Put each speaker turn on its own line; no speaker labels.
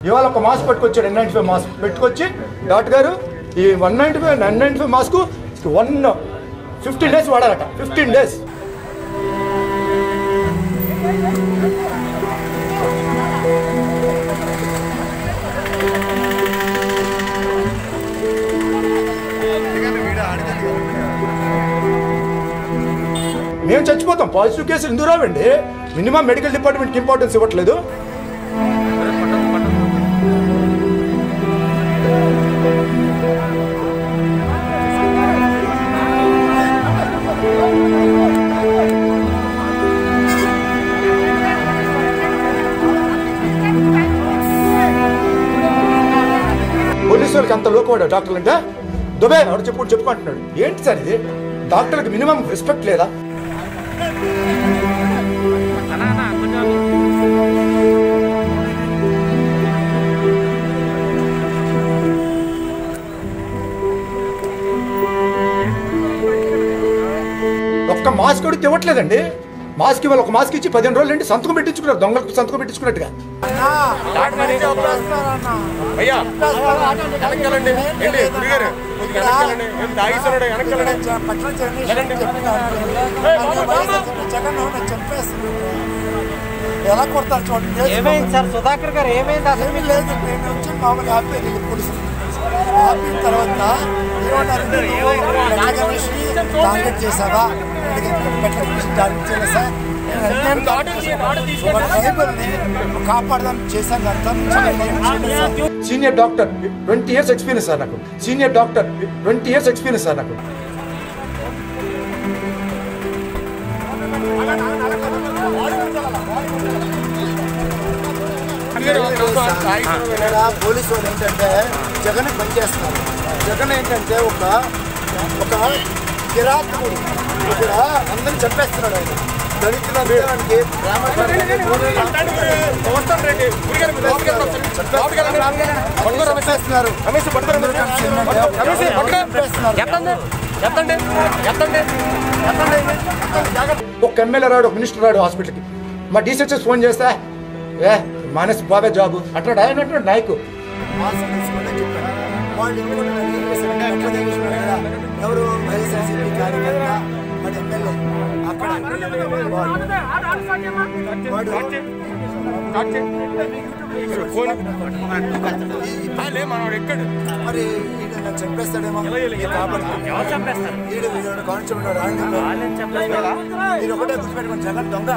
ఇవాళ ఒక mask పట్టుకొచ్చాడు N95 mask పెట్టుకొచ్చి doctor గారు ఈ 195 మాస్క్ 15 డేస్ వాడాలట 15 డేస్. మేము చచ్చిపోతాం. పాజిటివ్ కేసులు ఎందుకు రావండి? మినిమం మెడికల్ డిపార్ట్మెంట్కి ఇంపార్టెన్స్ ఇవ్వట్లేదు. పోలీసు వాళ్ళకి అంత లోకవాడు డాక్టర్లు అంటే దుబాయ్ ఆవిడ చెప్పుకుంటున్నాడు. ఏంటి సార్ ఇది? డాక్టర్కి మినిమం రెస్పెక్ట్ లేదా? ఒక్క మాస్క్ అడిగితే ఇవ్వట్లేదండి. మాస్క్ ఇవాళ ఒక మాస్క్ ఇచ్చి 15 రోజులు ఏంటి సంతకం పెట్టించుకున్నారు, దొంగలకు సంతకం పెట్టించుకున్నట్టుగా.
ఎలా కొడతారు చూడండి.
ఏమైంది సార్ సుధాకర్ గారు? ఏమైంది? అసలు
ఏమీ లేదు. నేను వచ్చి మామూలు ఆపేది పోలీసు ఆపిన తర్వాత ఏమన్నారు, టార్గెట్ చేశావా? టార్గెట్ చేయలేదు సార్. కాపాడదాం చేశాను అంతా.
Senior doctor 20 years experience sir నాకు. Senior doctor 20 years experience sir నాకు.
పోలీసు వాళ్ళు ఏంటంటే జగన్ పనిచేస్తున్నారు. జగన్ ఏంటంటే ఒక కిరాతకుడు ఇక్కడ అందరిని చంపేస్తున్నాడు. ఆయన దళితులకి
ఒక ఎమ్మెల్యే రాడు, ఒక మినిస్టర్ రాడు హాస్పిటల్కి. మా డీసీహెచ్ఎస్ ఫోన్ చేస్తే మానేసి బాబే జాబు అంటాడు. ఆయన అంటాడు నాయకు.
ఎవరు వైఎస్ఆర్సీపీ కార్యకర్త వాడు ఎమ్మెల్యే అక్కడ మరి చంపేస్తాడేమో కాబట్టి మీరు ఒకటే గుర్తుపెట్టుకోండి, జగన్ దొంగ.